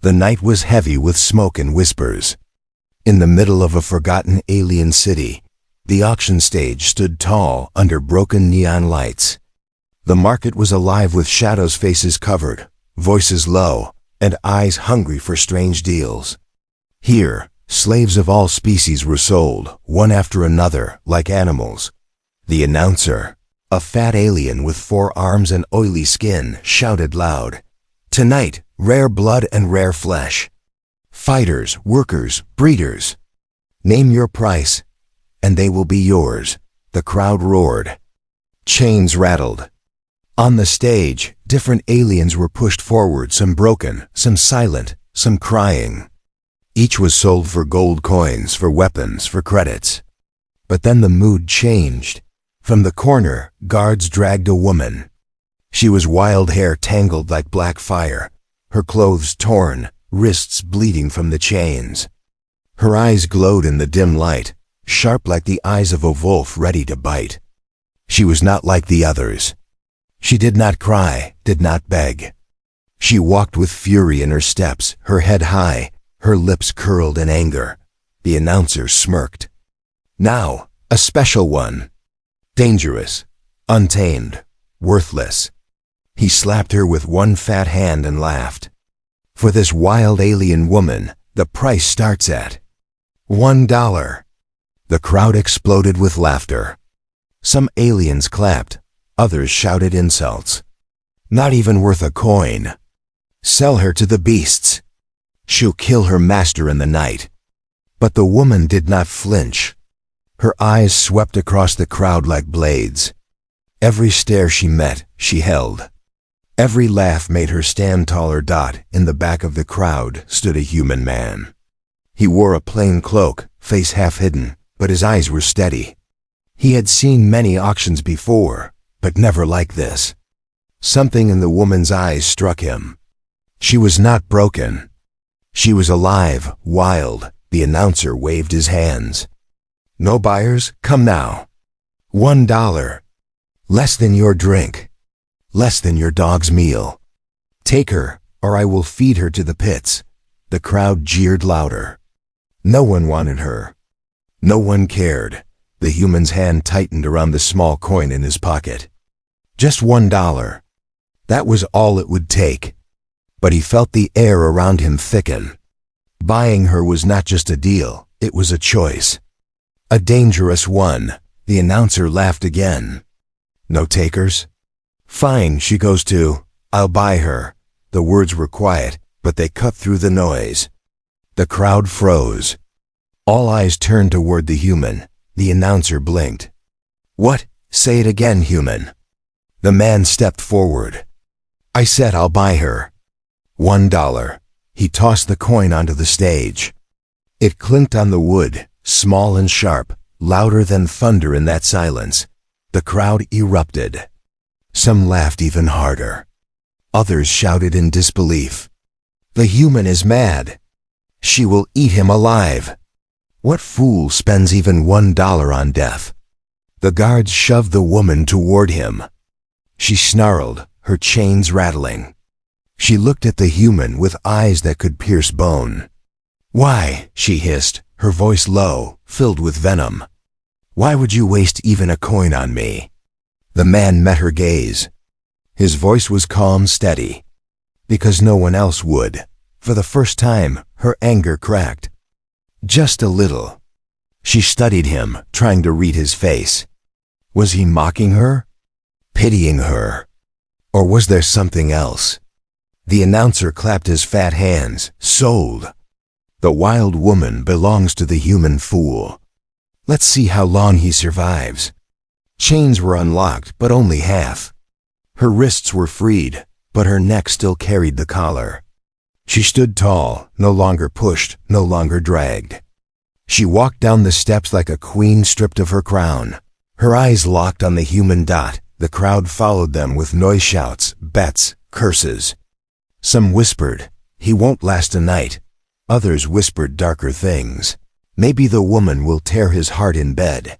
The night was heavy with smoke and whispers. In the middle of a forgotten alien city, the auction stage stood tall under broken neon lights. The market was alive with shadows, faces covered, voices low, and eyes hungry for strange deals. Here, slaves of all species were sold, one after another, like animals. The announcer, a fat alien with 4 arms and oily skin, shouted loud, "Tonight, rare blood and rare flesh. Fighters, workers, breeders. Name your price, and they will be yours." The crowd roared. Chains rattled. On the stage, different aliens were pushed forward, some broken, some silent, some crying. Each was sold for gold coins, for weapons, for credits. But then the mood changed. From the corner, guards dragged a woman. She was wild hair tangled like black fire, her clothes torn, wrists bleeding from the chains. Her eyes glowed in the dim light, sharp like the eyes of a wolf ready to bite. She was not like the others. She did not cry, did not beg. She walked with fury in her steps, her head high, her lips curled in anger. The announcer smirked. Now, a special one. Dangerous, untamed, worthless. He slapped her with one fat hand and laughed. For this wild alien woman, the price starts at $1. The crowd exploded with laughter. Some aliens clapped, others shouted insults. Not even worth a coin. Sell her to the beasts. She'll kill her master in the night. But the woman did not flinch. Her eyes swept across the crowd like blades. Every stare she met, she held. Every laugh made her stand taller. In the back of the crowd stood a human man. He wore a plain cloak, face half hidden, but his eyes were steady. He had seen many auctions before, but never like this. Something in the woman's eyes struck him. She was not broken. She was alive, wild. The announcer waved his hands. No buyers, come now. $1. Less than your drink. Less than your dog's meal. Take her, or I will feed her to the pits. The crowd jeered louder. No one wanted her. No one cared. The human's hand tightened around the small coin in his pocket. Just $1. That was all it would take. But he felt the air around him thicken. Buying her was not just a deal, it was a choice. A dangerous one. The announcer laughed again. No takers? Fine, she goes to, I'll buy her. The words were quiet, but they cut through the noise. The crowd froze. All eyes turned toward the human. The announcer blinked. What? Say it again, human. The man stepped forward. I said I'll buy her. $1. He tossed the coin onto the stage. It clinked on the wood, small and sharp, louder than thunder in that silence. The crowd erupted. Some laughed even harder. Others shouted in disbelief. The human is mad. She will eat him alive. What fool spends even $1 on death? The guards shoved the woman toward him. She snarled, her chains rattling. She looked at the human with eyes that could pierce bone. Why, she hissed, her voice low, filled with venom. Why would you waste even a coin on me? The man met her gaze. His voice was calm, steady. Because no one else would. For the first time, her anger cracked. Just a little. She studied him, trying to read his face. Was he mocking her? Pitying her? Or was there something else? The announcer clapped his fat hands. Sold. The wild woman belongs to the human fool. Let's see how long he survives. Chains were unlocked, but only half. Her wrists were freed, but her neck still carried the collar. She stood tall, no longer pushed, no longer dragged. She walked down the steps like a queen stripped of her crown. Her eyes locked on the human dot. The crowd followed them with noise, shouts, bets, curses. Some whispered, he won't last a night. Others whispered darker things. Maybe the woman will tear his heart in bed.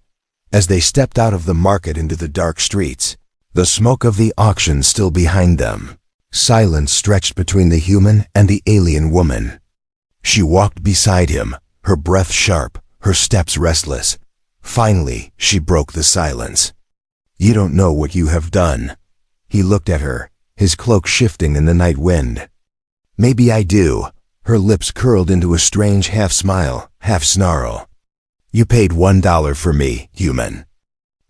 As they stepped out of the market into the dark streets, the smoke of the auction still behind them, Silence stretched between the human and the alien woman. She walked beside him, her breath sharp, her steps restless. Finally, she broke the silence. "You don't know what you have done." He looked at her, his cloak shifting in the night wind. "Maybe I do." Her lips curled into a strange half-smile, half-snarl. "You paid $1 for me, human.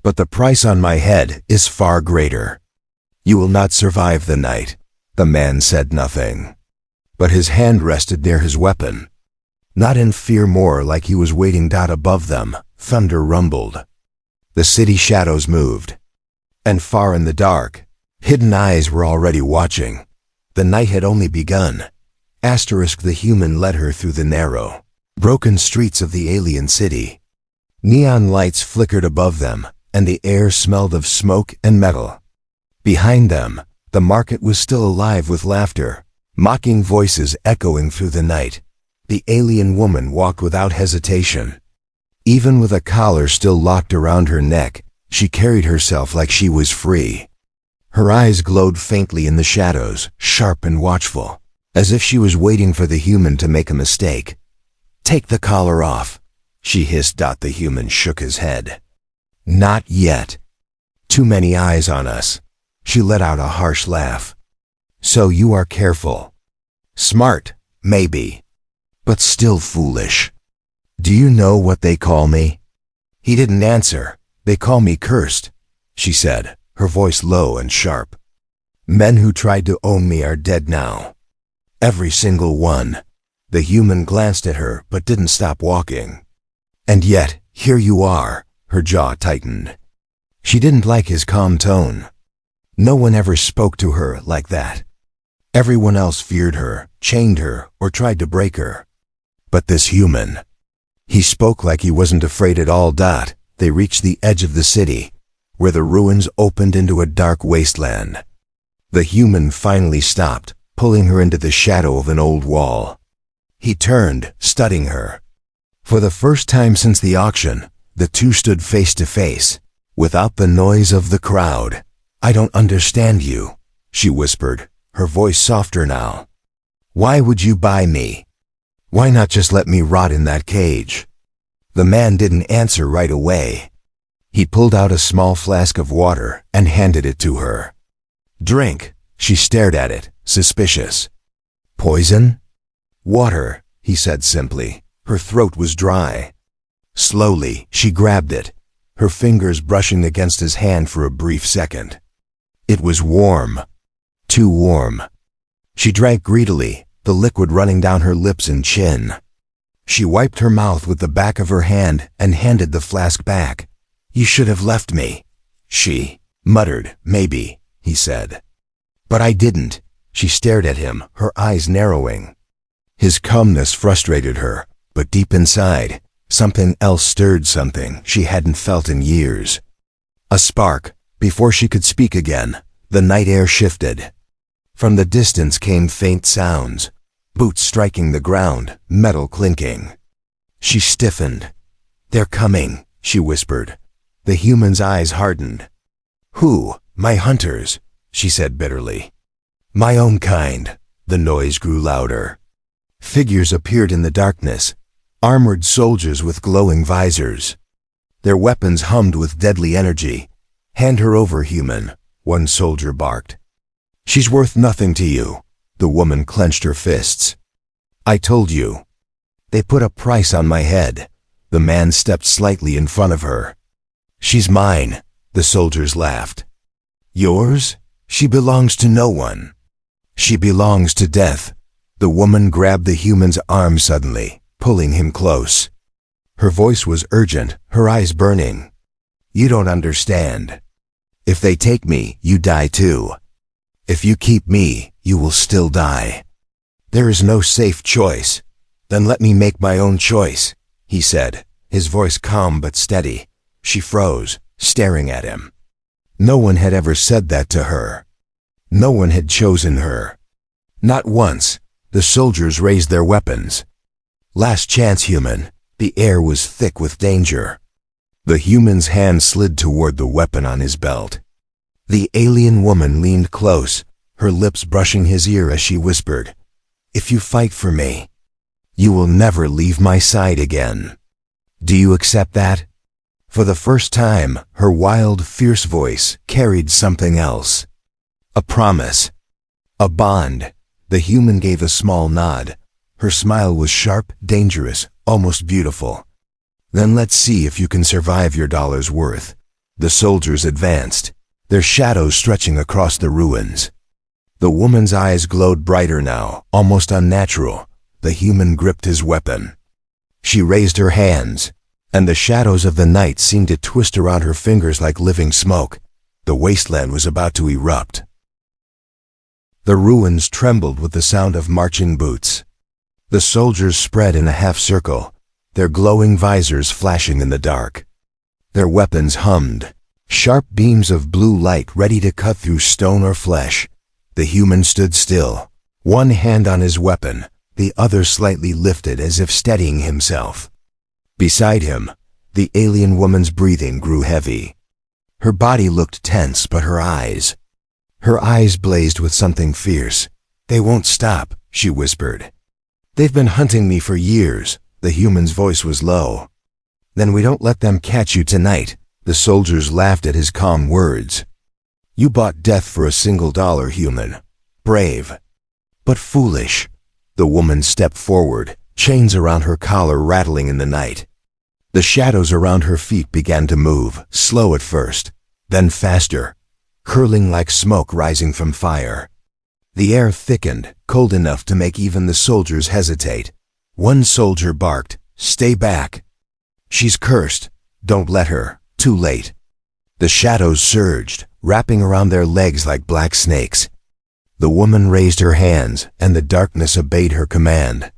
But the price on my head is far greater. You will not survive the night." The man said nothing, but his hand rested near his weapon. Not in fear, more like he was waiting. Above them, thunder rumbled. The city shadows moved. And far in the dark, hidden eyes were already watching. The night had only begun. The human led her through the narrow, broken streets of the alien city. Neon lights flickered above them, and the air smelled of smoke and metal. Behind them, the market was still alive with laughter, mocking voices echoing through the night. The alien woman walked without hesitation. Even with a collar still locked around her neck, she carried herself like she was free. Her eyes glowed faintly in the shadows, sharp and watchful, as if she was waiting for the human to make a mistake. "Take the collar off," she hissed. The human shook his head. "Not yet. Too many eyes on us." She let out a harsh laugh. "So you are careful. Smart, maybe, but still foolish. Do you know what they call me?" He didn't answer. "They call me cursed," she said, her voice low and sharp. "Men who tried to own me are dead now. Every single one." The human glanced at her but didn't stop walking. "And yet, here you are." Her jaw tightened. She didn't like his calm tone. No one ever spoke to her like that. Everyone else feared her, chained her, or tried to break her. But this human, he spoke like he wasn't afraid at all. They reached the edge of the city, where the ruins opened into a dark wasteland. The human finally stopped, pulling her into the shadow of an old wall. He turned, studying her. For the first time since the auction, the two stood face to face, without the noise of the crowd. "I don't understand you," she whispered, her voice softer now. "Why would you buy me? Why not just let me rot in that cage?" The man didn't answer right away. He pulled out a small flask of water and handed it to her. "Drink." She stared at it, suspicious. "Poison?" "Water," he said simply. Her throat was dry. Slowly, she grabbed it, her fingers brushing against his hand for a brief second. It was warm. Too warm. She drank greedily, the liquid running down her lips and chin. She wiped her mouth with the back of her hand and handed the flask back. "You should have left me," she muttered. "Maybe," he said. "But I didn't." She stared at him, her eyes narrowing. His calmness frustrated her, but deep inside, something else stirred, something she hadn't felt in years. A spark. Before she could speak again, the night air shifted. From the distance came faint sounds, boots striking the ground, metal clinking. She stiffened. "They're coming," she whispered. The human's eyes hardened. "Who?" "My hunters," she said bitterly. "My own kind." The noise grew louder. Figures appeared in the darkness, armored soldiers with glowing visors. Their weapons hummed with deadly energy. "Hand her over, human," one soldier barked. "She's worth nothing to you." The woman clenched her fists. "I told you." "They put a price on my head." The man stepped slightly in front of her. "She's mine," the soldiers laughed. "Yours? She belongs to no one. She belongs to death." The woman grabbed the human's arm suddenly, pulling him close. Her voice was urgent, her eyes burning. "You don't understand. If they take me, you die too. If you keep me, you will still die. There is no safe choice." "Then let me make my own choice," he said, his voice calm but steady. She froze, staring at him. No one had ever said that to her. No one had chosen her. Not once. The soldiers raised their weapons. "Last chance, human." The air was thick with danger. The human's hand slid toward the weapon on his belt. The alien woman leaned close, her lips brushing his ear as she whispered, "If you fight for me, you will never leave my side again. Do you accept that?" For the first time, her wild, fierce voice carried something else. A promise. A bond. The human gave a small nod. Her smile was sharp, dangerous, almost beautiful. "Then let's see if you can survive your dollar's worth." The soldiers advanced, their shadows stretching across the ruins. The woman's eyes glowed brighter now, almost unnatural. The human gripped his weapon. She raised her hands, and the shadows of the night seemed to twist around her fingers like living smoke. The wasteland was about to erupt. The ruins trembled with the sound of marching boots. The soldiers spread in a half circle, their glowing visors flashing in the dark. Their weapons hummed, sharp beams of blue light ready to cut through stone or flesh. The human stood still, one hand on his weapon, the other slightly lifted as if steadying himself. Beside him, the alien woman's breathing grew heavy. Her body looked tense, but her eyes blazed with something fierce. "They won't stop," she whispered. "They've been hunting me for years." The human's voice was low. "Then we don't let them catch you tonight." The soldiers laughed at his calm words. "You bought death for a $1, human. Brave, but foolish." The woman stepped forward, chains around her collar rattling in the night. The shadows around her feet began to move, slow at first, then faster, curling like smoke rising from fire. The air thickened, cold enough to make even the soldiers hesitate. One soldier barked, "Stay back." "She's cursed. Don't let her." Too late. The shadows surged, wrapping around their legs like black snakes. The woman raised her hands, and the darkness obeyed her command.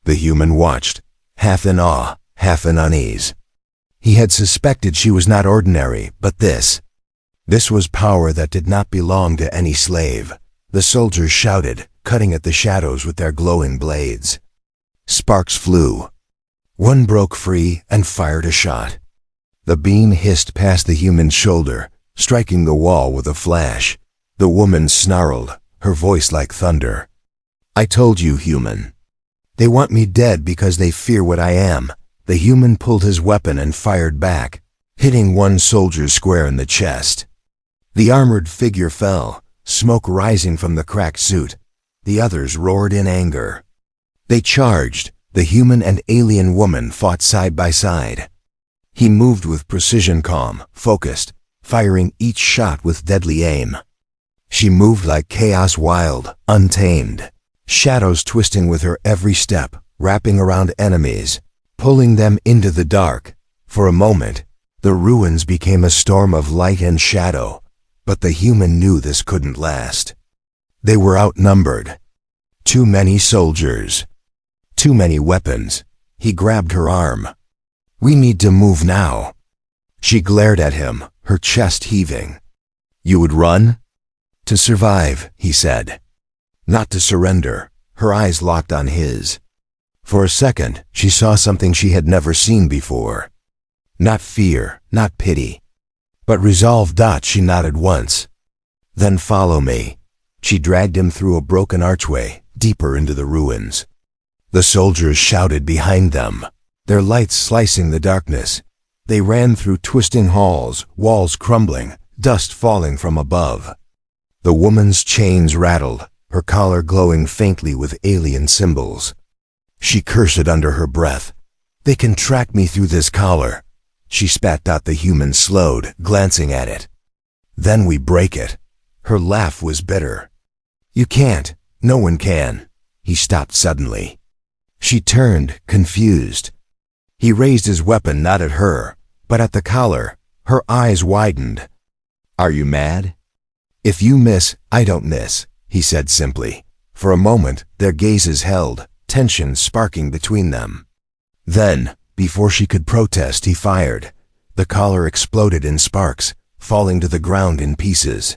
The human watched, half in awe, half in unease. He had suspected she was not ordinary, but this was power that did not belong to any slave. The soldiers shouted, cutting at the shadows with their glowing blades. Sparks flew. One broke free and fired a shot. The beam hissed past the human's shoulder, striking the wall with a flash. The woman snarled, her voice like thunder. "I told you, human. They want me dead because they fear what I am." The human pulled his weapon and fired back, hitting one soldier square in the chest. The armored figure fell, smoke rising from the cracked suit. The others roared in anger. They charged. The human and alien woman fought side by side. He moved with precision, calm, focused, firing each shot with deadly aim. She moved like chaos, wild, untamed, shadows twisting with her every step, wrapping around enemies, pulling them into the dark. For a moment, the ruins became a storm of light and shadow, but the human knew this couldn't last. They were outnumbered. Too many soldiers. Too many weapons. He grabbed her arm. "We need to move now." She glared at him, her chest heaving. "You would run?" "To survive," he said. "Not to surrender." Her eyes locked on his. For a second, she saw something she had never seen before. Not fear, not pity, but resolve. She nodded once. "Then follow me." She dragged him through a broken archway, deeper into the ruins. The soldiers shouted behind them, their lights slicing the darkness. They ran through twisting halls, walls crumbling, dust falling from above. The woman's chains rattled, her collar glowing faintly with alien symbols. She cursed under her breath. "They can track me through this collar." She spat out. The human slowed, glancing at it. "Then we break it." Her laugh was bitter. "You can't. No one can." He stopped suddenly. She turned, confused. He raised his weapon not at her, but at the collar. Her eyes widened. "Are you mad?" "If you miss, I don't miss," he said simply. For a moment, their gazes held, tension sparking between them. Then, before she could protest, he fired. The collar exploded in sparks, falling to the ground in pieces.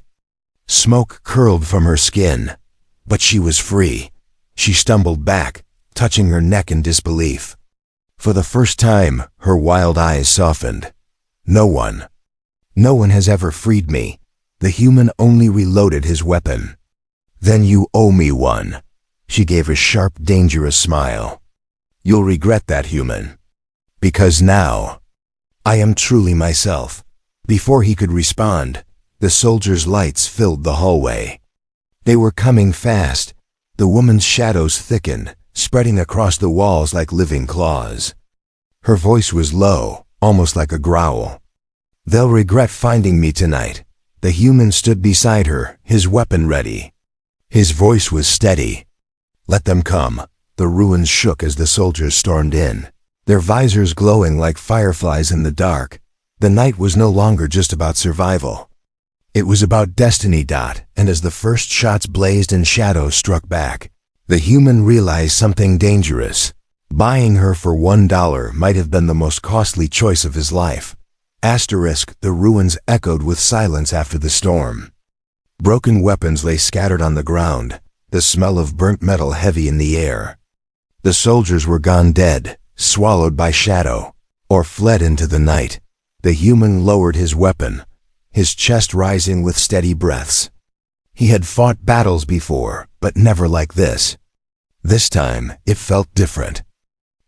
Smoke curled from her skin, but she was free. She stumbled back, touching her neck in disbelief. For the first time, her wild eyes softened. No one has ever freed me." The human only reloaded his weapon. Then you owe me one. She gave a sharp, dangerous smile. You'll regret that, human. Because now, I am truly myself. Before he could respond, the soldiers' lights filled the hallway. They were coming fast. The woman's shadows thickened, spreading across the walls like living claws. Her voice was low, almost like a growl. They'll regret finding me tonight. The human stood beside her, his weapon ready. His voice was steady. Let them come. The ruins shook as the soldiers stormed in, their visors glowing like fireflies in the dark. The night was no longer just about survival. It was about destiny. And as the first shots blazed and shadows struck back, the human realized something dangerous. Buying her for $1 might have been the most costly choice of his life. The ruins echoed with silence after the storm. Broken weapons lay scattered on the ground, the smell of burnt metal heavy in the air. The soldiers were gone, dead, swallowed by shadow, or fled into the night. The human lowered his weapon, his chest rising with steady breaths. He had fought battles before, but never like this. This time, it felt different.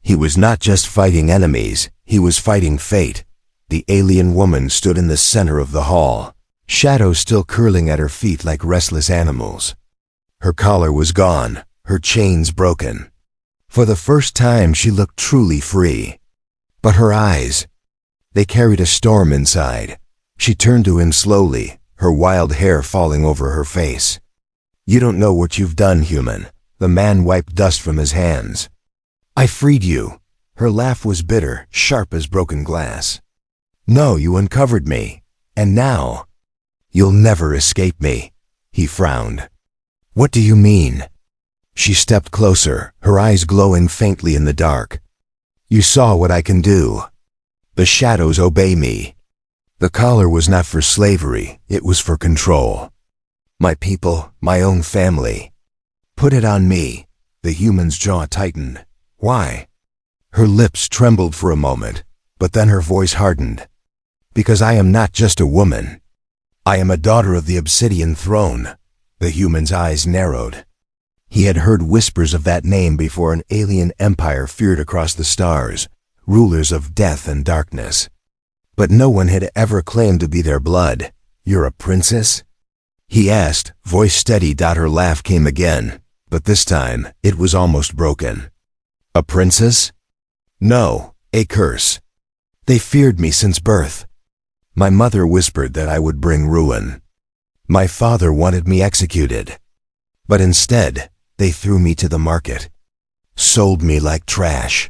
He was not just fighting enemies, he was fighting fate. The alien woman stood in the center of the hall, shadows still curling at her feet like restless animals. Her collar was gone, her chains broken. For the first time, she looked truly free. But her eyes, they carried a storm inside. She turned to him slowly, her wild hair falling over her face. You don't know what you've done, human. The man wiped dust from his hands. I freed you. Her laugh was bitter, sharp as broken glass. No, you uncovered me. And now, you'll never escape me. He frowned. What do you mean? She stepped closer, her eyes glowing faintly in the dark. You saw what I can do. The shadows obey me. The collar was not for slavery, it was for control. My people, my own family. Put it on me. The human's jaw tightened. Why? Her lips trembled for a moment, but then her voice hardened. Because I am not just a woman. I am a daughter of the Obsidian Throne. The human's eyes narrowed. He had heard whispers of that name before. An alien empire feared across the stars, rulers of death and darkness. But no one had ever claimed to be their blood. You're a princess? He asked, voice steady. Her laugh came again, but this time, it was almost broken. A princess? No, a curse. They feared me since birth. My mother whispered that I would bring ruin. My father wanted me executed. But instead, they threw me to the market. Sold me like trash.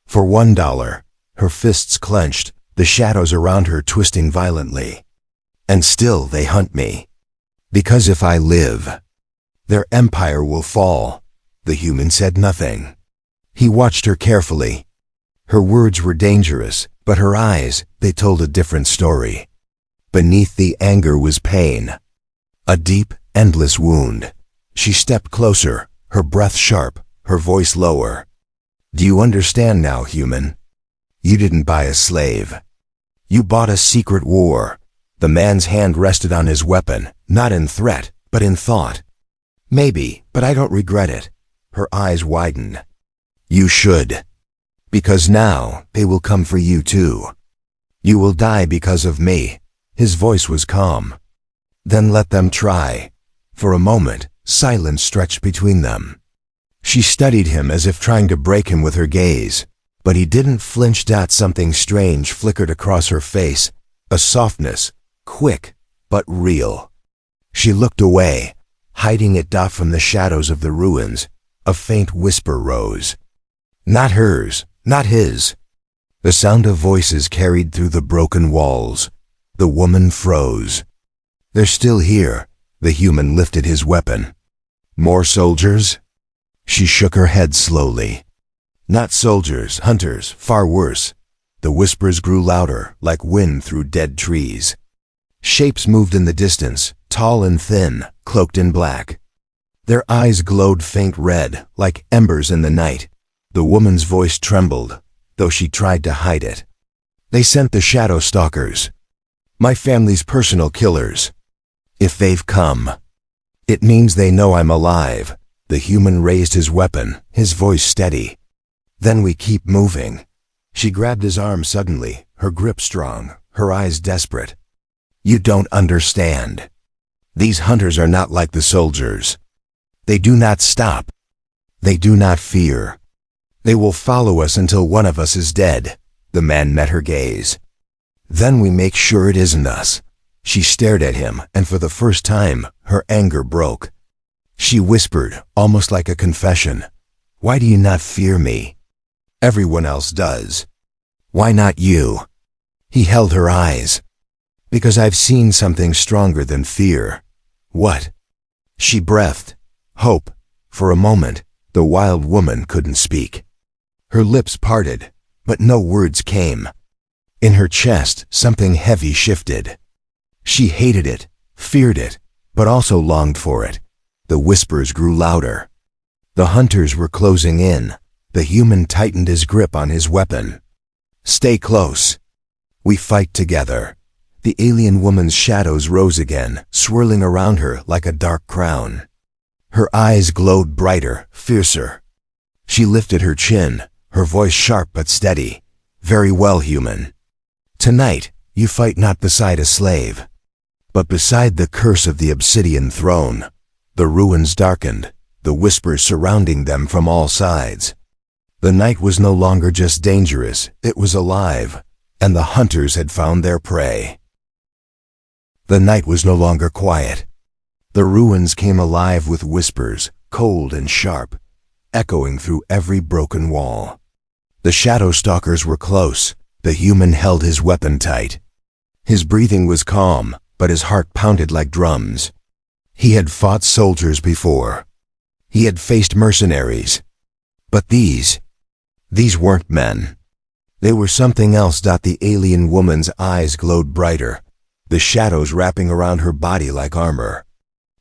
For $1, her fists clenched, the shadows around her twisting violently. And still they hunt me. Because if I live, their empire will fall. The human said nothing. He watched her carefully. Her words were dangerous, but her eyes, they told a different story. Beneath the anger was pain. A deep, endless wound. She stepped closer, her breath sharp, her voice lower. Do you understand now, human? You didn't buy a slave. You bought a secret war. The man's hand rested on his weapon, not in threat, but in thought. Maybe, but I don't regret it. Her eyes widened. You should. Because now, they will come for you too. You will die because of me. His voice was calm. Then let them try. For a moment, silence stretched between them. She studied him as if trying to break him with her gaze, but he didn't flinch. Something strange flickered across her face, a softness, quick, but real. She looked away, hiding it. From the shadows of the ruins, a faint whisper rose. Not hers, not his. The sound of voices carried through the broken walls. The woman froze. They're still here. The human lifted his weapon. More soldiers? She shook her head slowly. Not soldiers, hunters, far worse. The whispers grew louder, like wind through dead trees. Shapes moved in the distance, tall and thin, cloaked in black. Their eyes glowed faint red, like embers in the night. The woman's voice trembled, though she tried to hide it. They sent the shadow stalkers. My family's personal killers. If they've come, It means they know I'm alive. The human raised his weapon, his voice steady. Then we keep moving. She grabbed his arm suddenly, her grip strong, her eyes desperate. You don't understand. These hunters are not like the soldiers. They do not stop. They do not fear. They will follow us until one of us is dead. The man met her gaze. Then we make sure it isn't us. She stared at him, and for the first time, her anger broke. She whispered, almost like a confession, "Why do you not fear me? Everyone else does. Why not you?" He held her eyes. "Because I've seen something stronger than fear." "What?" She breathed. "Hope." For a moment, the wild woman couldn't speak. Her lips parted, but no words came. In her chest, something heavy shifted. She hated it, feared it, but also longed for it. The whispers grew louder. The hunters were closing in. The human tightened his grip on his weapon. "Stay close. We fight together." The alien woman's shadows rose again, swirling around her like a dark crown. Her eyes glowed brighter, fiercer. She lifted her chin, her voice sharp but steady. "Very well, human. Tonight, you fight not beside a slave, but beside the curse of the obsidian throne." The ruins darkened, the whispers surrounding them from all sides. The night was no longer just dangerous, it was alive, and the hunters had found their prey. The night was no longer quiet. The ruins came alive with whispers, cold and sharp, echoing through every broken wall. The shadow stalkers were close. The human held his weapon tight. His breathing was calm, but his heart pounded like drums. He had fought soldiers before. He had faced mercenaries. But these weren't men. They were something else. The alien woman's eyes glowed brighter, the shadows wrapping around her body like armor.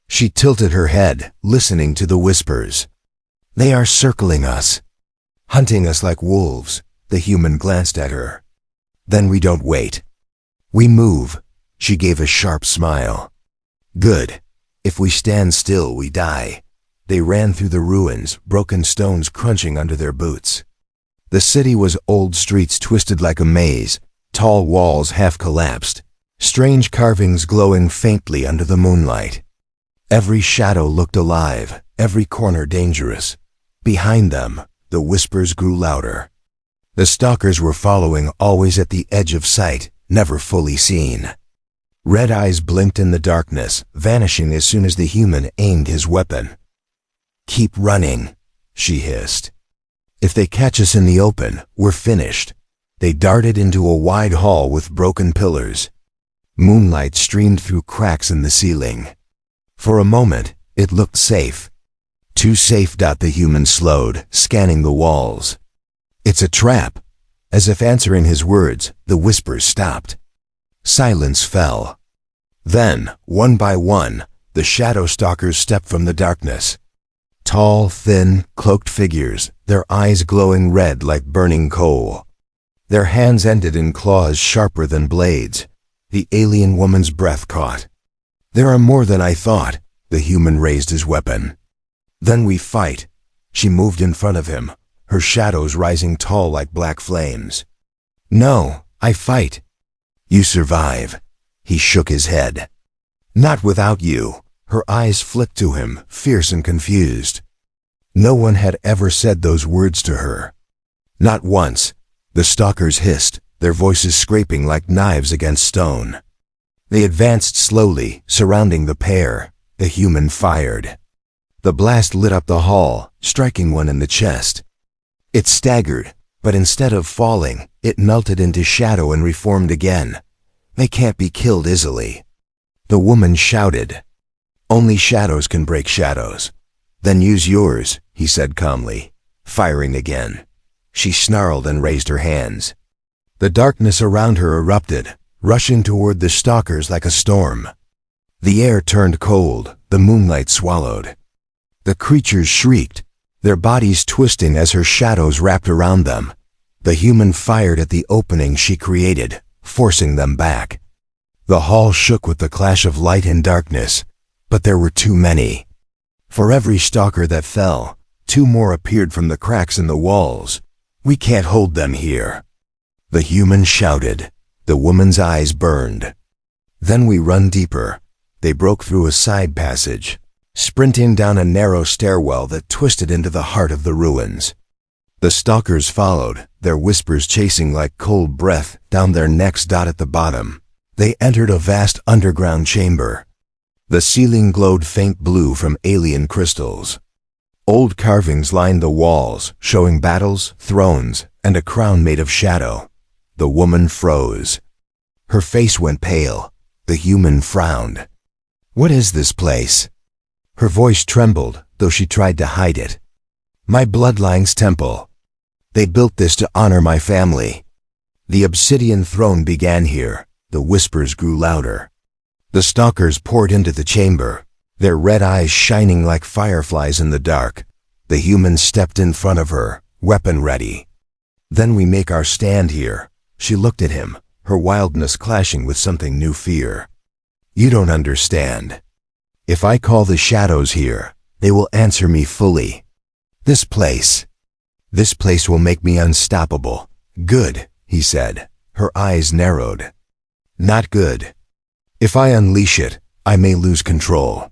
She tilted her head, listening to the whispers. "They are circling us, hunting us like wolves." The human glanced at her. "Then we don't wait. We move." She gave a sharp smile. "Good. If we stand still, we die." They ran through the ruins, broken stones crunching under their boots. The city was old streets twisted like a maze, tall walls half collapsed, strange carvings glowing faintly under the moonlight. Every shadow looked alive, every corner dangerous. Behind them, the whispers grew louder. The stalkers were following, always at the edge of sight, never fully seen. Red eyes blinked in the darkness, vanishing as soon as the human aimed his weapon. "Keep running," she hissed. "If they catch us in the open, we're finished." They darted into a wide hall with broken pillars. Moonlight streamed through cracks in the ceiling. For a moment, it looked safe. Too safe. The human slowed, scanning the walls. "It's a trap." As if answering his words, the whispers stopped. Silence fell. Then, one by one, the shadow stalkers stepped from the darkness. Tall, thin, cloaked figures, their eyes glowing red like burning coal. Their hands ended in claws sharper than blades. The alien woman's breath caught. "There are more than I thought." The human raised his weapon. "Then we fight." She moved in front of him, her shadows rising tall like black flames. "No, I fight." "You survive." He shook his head. "Not without you." Her eyes flicked to him, fierce and confused. No one had ever said those words to her. Not once. The stalkers hissed, their voices scraping like knives against stone. They advanced slowly, surrounding the pair. The human fired. The blast lit up the hall, striking one in the chest. It staggered, but instead of falling, it melted into shadow and reformed again. "They can't be killed easily." The woman shouted. "Only shadows can break shadows." "Then use yours," he said calmly, firing again. She snarled and raised her hands. The darkness around her erupted, rushing toward the stalkers like a storm. The air turned cold, the moonlight swallowed. The creatures shrieked, their bodies twisting as her shadows wrapped around them. The human fired at the opening she created, forcing them back. The hall shook with the clash of light and darkness. But there were too many. For every stalker that fell, 2 more appeared from the cracks in the walls. We can't hold them here. The human shouted. The woman's eyes burned. Then we run deeper. They broke through a side passage, sprinting down a narrow stairwell that twisted into the heart of the ruins. The stalkers followed, their whispers chasing like cold breath down their necks. At the bottom, they entered a vast underground chamber. The ceiling glowed faint blue from alien crystals. Old carvings lined the walls, showing battles, thrones, and a crown made of shadow. The woman froze. Her face went pale. The human frowned. "What is this place?" Her voice trembled, though she tried to hide it. "My bloodline's temple. They built this to honor my family. The obsidian throne began here." The whispers grew louder. The stalkers poured into the chamber, their red eyes shining like fireflies in the dark. The human stepped in front of her, weapon ready. "Then we make our stand here." She looked at him, her wildness clashing with something new fear. "You don't understand. If I call the shadows here, they will answer me fully. This place will make me unstoppable." "Good," he said. Her eyes narrowed. "Not good. If I unleash it, I may lose control.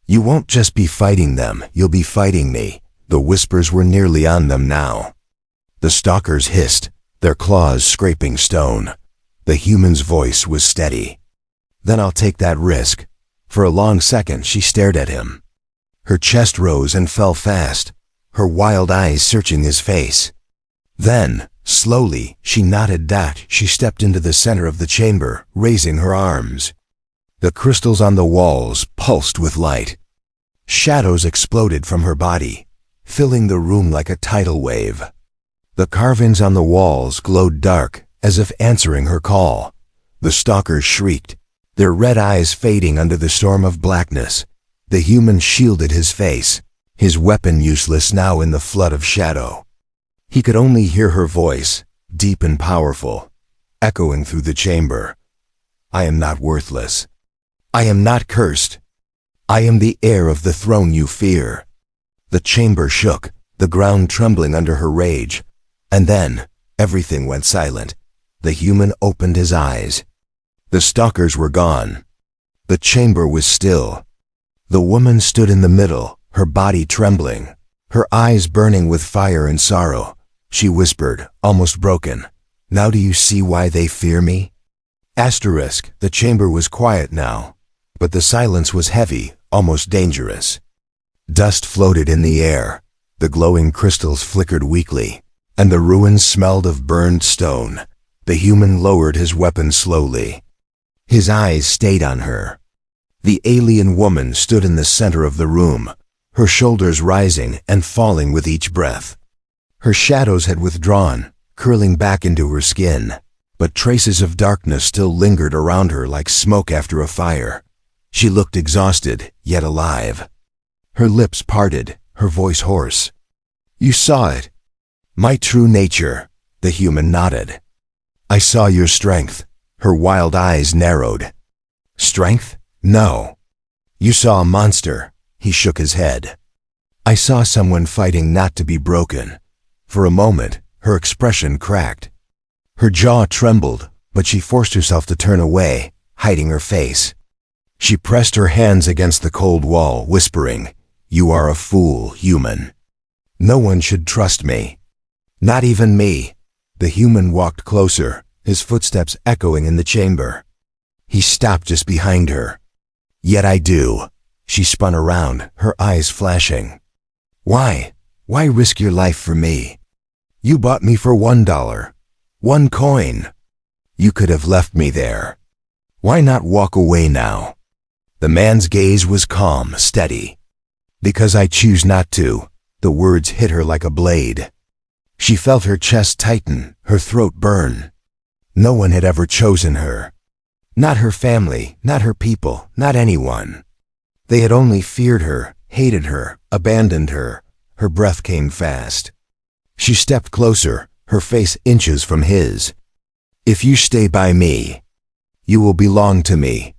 You won't just be fighting them, you'll be fighting me." The whispers were nearly on them now. The stalkers hissed, their claws scraping stone. The human's voice was steady. "Then I'll take that risk." For a long second she stared at him. Her chest rose and fell fast, her wild eyes searching his face. Then, slowly, she nodded. She stepped into the center of the chamber, raising her arms. The crystals on the walls pulsed with light. Shadows exploded from her body, filling the room like a tidal wave. The carvings on the walls glowed dark, as if answering her call. The stalkers shrieked, their red eyes fading under the storm of blackness. The human shielded his face, his weapon useless now in the flood of shadow. He could only hear her voice, deep and powerful, echoing through the chamber. "I am not worthless. I am not cursed. I am the heir of the throne you fear." The chamber shook, the ground trembling under her rage. And then, everything went silent. The human opened his eyes. The stalkers were gone. The chamber was still. The woman stood in the middle, her body trembling, her eyes burning with fire and sorrow. She whispered, almost broken, "Now do you see why they fear me?" The chamber was quiet now, but the silence was heavy, almost dangerous. Dust floated in the air, the glowing crystals flickered weakly, and the ruins smelled of burned stone. The human lowered his weapon slowly. His eyes stayed on her. The alien woman stood in the center of the room, her shoulders rising and falling with each breath. Her shadows had withdrawn, curling back into her skin, but traces of darkness still lingered around her like smoke after a fire. She looked exhausted, yet alive. Her lips parted, her voice hoarse. "You saw it. My true nature." The human nodded. "I saw your strength." Her wild eyes narrowed. "Strength? No. You saw a monster." He shook his head. "I saw someone fighting not to be broken." For a moment, her expression cracked. Her jaw trembled, but she forced herself to turn away, hiding her face. She pressed her hands against the cold wall, whispering, "You are a fool, human. No one should trust me. Not even me." The human walked closer, his footsteps echoing in the chamber. He stopped just behind her. "Yet I do." She spun around, her eyes flashing. "Why? Why risk your life for me? You bought me for $1. 1 coin. You could have left me there. Why not walk away now?" The man's gaze was calm, steady. "Because I choose not to." The words hit her like a blade. She felt her chest tighten, her throat burn. No one had ever chosen her. Not her family, not her people, not anyone. They had only feared her, hated her, abandoned her. Her breath came fast. She stepped closer, her face inches from his. "If you stay by me, you will belong to me.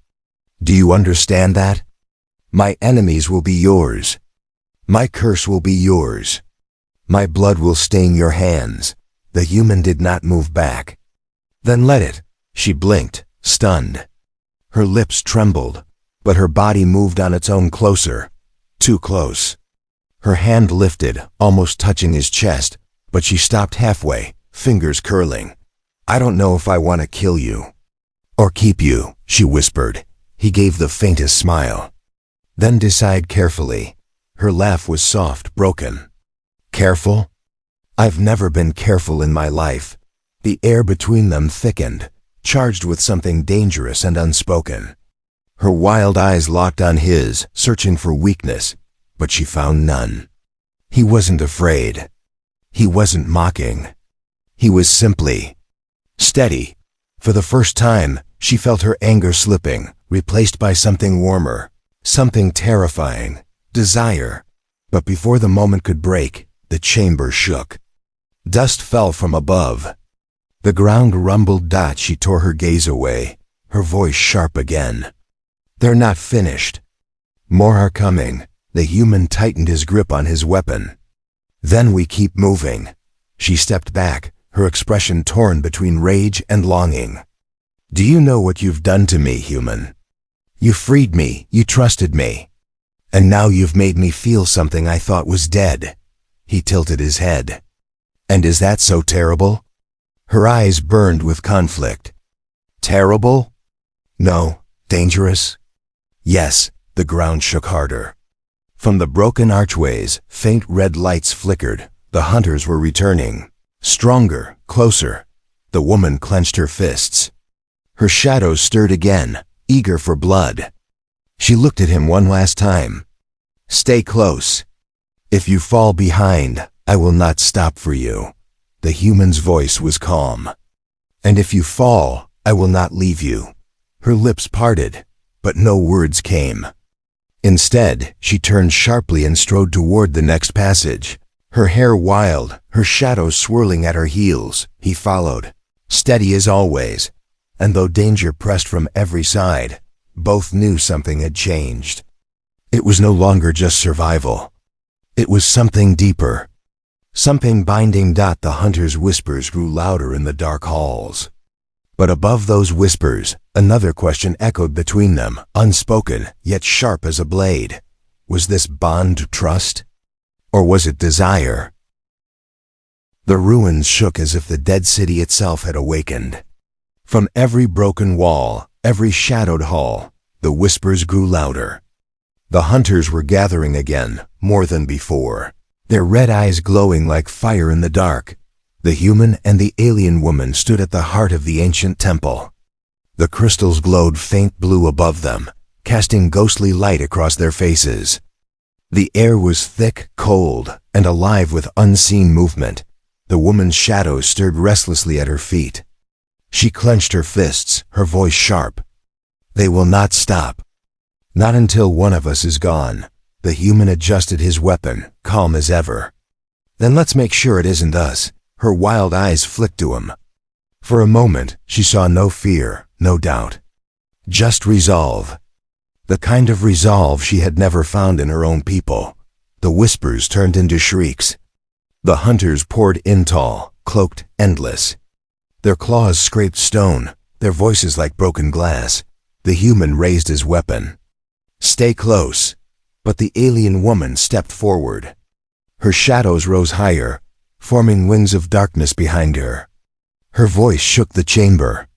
Do you understand that?" My enemies will be yours. My curse will be yours. My blood will stain your hands." The human did not move back. "Then let it." She blinked, stunned. Her lips trembled, but her body moved on its own closer. Too close. Her hand lifted, almost touching his chest, but she stopped halfway, fingers curling. "I don't know if I want to kill you. Or keep you," she whispered. He gave the faintest smile. "Then decide carefully." Her laugh was soft, broken. "Careful? I've never been careful in my life." The air between them thickened, charged with something dangerous and unspoken. Her wild eyes locked on his, searching for weakness, but she found none. He wasn't afraid. He wasn't mocking. He was simply steady. For the first time, she felt her anger slipping, replaced by something warmer, something terrifying, desire. But before the moment could break, the chamber shook. Dust fell from above. The ground rumbled. She tore her gaze away, her voice sharp again. "They're not finished. More are coming." The human tightened his grip on his weapon. "Then we keep moving." She stepped back, her expression torn between rage and longing. "Do you know what you've done to me, human? You freed me, you trusted me. And now you've made me feel something I thought was dead." He tilted his head. "And is that so terrible?" Her eyes burned with conflict. "Terrible? No. Dangerous? Yes." The ground shook harder. From the broken archways, faint red lights flickered. The hunters were returning. Stronger, closer. The woman clenched her fists. Her shadows stirred again, eager for blood. She looked at him one last time. "Stay close. If you fall behind, I will not stop for you." The human's voice was calm. "And if you fall, I will not leave you." Her lips parted, but no words came. Instead, she turned sharply and strode toward the next passage. Her hair wild, her shadows swirling at her heels. He followed, steady as always. And though danger pressed from every side, both knew something had changed. It was no longer just survival. It was something deeper. Something binding. The hunter's whispers grew louder in the dark halls. But above those whispers, another question echoed between them, unspoken, yet sharp as a blade. Was this bond trust? Or was it desire? The ruins shook as if the dead city itself had awakened. From every broken wall, every shadowed hall, the whispers grew louder. The hunters were gathering again, more than before, their red eyes glowing like fire in the dark. The human and the alien woman stood at the heart of the ancient temple. The crystals glowed faint blue above them, casting ghostly light across their faces. The air was thick, cold, and alive with unseen movement. The woman's shadow stirred restlessly at her feet. She clenched her fists, her voice sharp. "They will not stop. Not until one of us is gone." The human adjusted his weapon, calm as ever. "Then let's make sure it isn't us." Her wild eyes flicked to him. For a moment, she saw no fear, no doubt. Just resolve. The kind of resolve she had never found in her own people. The whispers turned into shrieks. The hunters poured in tall, cloaked, endless. Their claws scraped stone, their voices like broken glass. The human raised his weapon. "Stay close." But the alien woman stepped forward. Her shadows rose higher, forming wings of darkness behind her. Her voice shook the chamber.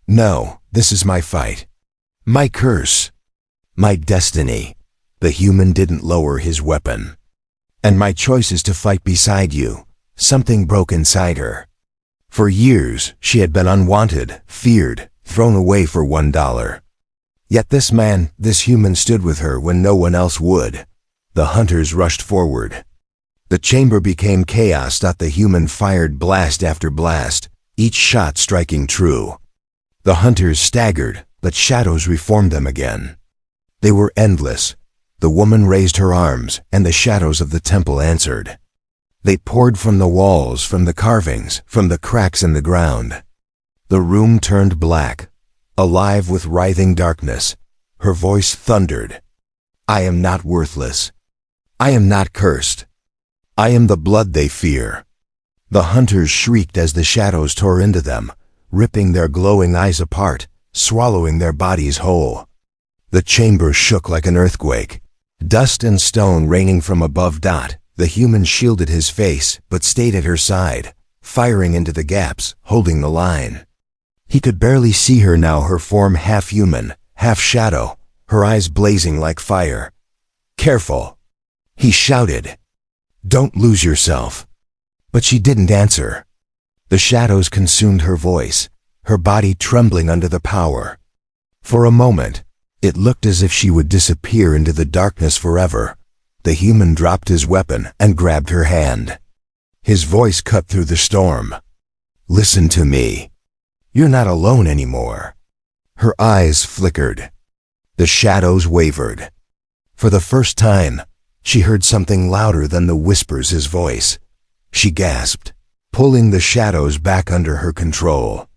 "No, this is my fight. My curse. My destiny." The human didn't lower his weapon. "And my choice is to fight beside you." Something broke inside her. For years, she had been unwanted, feared, thrown away for $1. Yet this man, this human, stood with her when no one else would. The hunters rushed forward. The chamber became chaos. The human fired blast after blast, each shot striking true. The hunters staggered, but shadows reformed them again. They were endless. The woman raised her arms, and the shadows of the temple answered. They poured from the walls, from the carvings, from the cracks in the ground. The room turned black, alive with writhing darkness. Her voice thundered. I am not worthless. I am not cursed. I am the blood they fear. The hunters shrieked as the shadows tore into them, ripping their glowing eyes apart, swallowing their bodies whole. The chamber shook like an earthquake. Dust and stone raining from above. The human shielded his face, but stayed at her side, firing into the gaps, holding the line. He could barely see her now, her form half human, half shadow, her eyes blazing like fire. Careful, he shouted. Don't lose yourself. But she didn't answer. The shadows consumed her voice, her body trembling under the power. For a moment, it looked as if she would disappear into the darkness forever. The human dropped his weapon and grabbed her hand. His voice cut through the storm. Listen to me. You're not alone anymore. Her eyes flickered. The shadows wavered. For the first time, she heard something louder than the whispers, his voice. She gasped, pulling the shadows back under her control.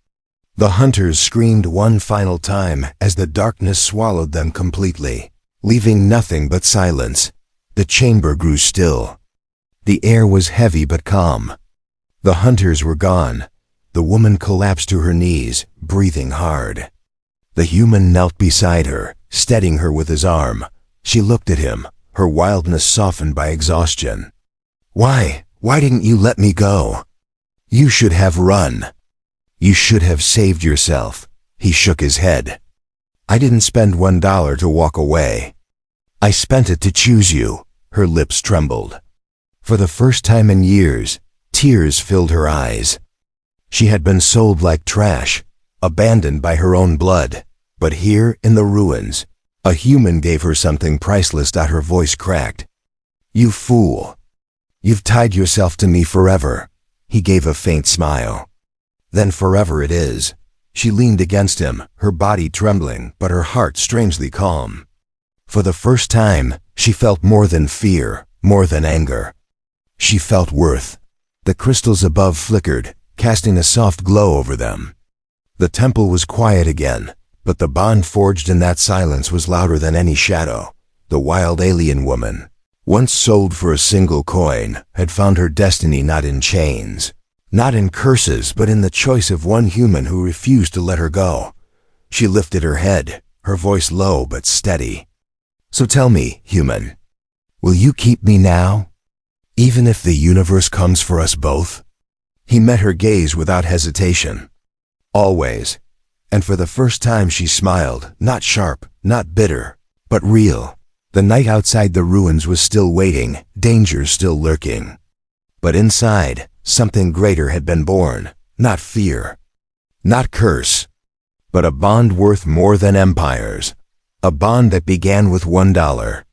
The hunters screamed one final time as the darkness swallowed them completely, leaving nothing but silence. The chamber grew still. The air was heavy but calm. The hunters were gone. The woman collapsed to her knees, breathing hard. The human knelt beside her, steadying her with his arm. She looked at him, her wildness softened by exhaustion. Why didn't you let me go? You should have run. You should have saved yourself. He shook his head. I didn't spend $1 to walk away. I spent it to choose you. Her lips trembled. For the first time in years, tears filled her eyes. She had been sold like trash, abandoned by her own blood. But here, in the ruins, a human gave her something priceless. Her voice cracked. You fool. You've tied yourself to me forever. He gave a faint smile. Then forever it is. She leaned against him, her body trembling, but her heart strangely calm. For the first time, she felt more than fear, more than anger. She felt worth. The crystals above flickered, casting a soft glow over them. The temple was quiet again, but the bond forged in that silence was louder than any shadow. The wild alien woman, once sold for a single coin, had found her destiny not in chains, not in curses, but in the choice of one human who refused to let her go. She lifted her head, her voice low but steady. So tell me, human, will you keep me now? Even if the universe comes for us both? He met her gaze without hesitation. Always. And for the first time she smiled, not sharp, not bitter, but real. The night outside the ruins was still waiting, danger still lurking. But inside, something greater had been born, not fear, not curse, but a bond worth more than empires. A bond that began with $1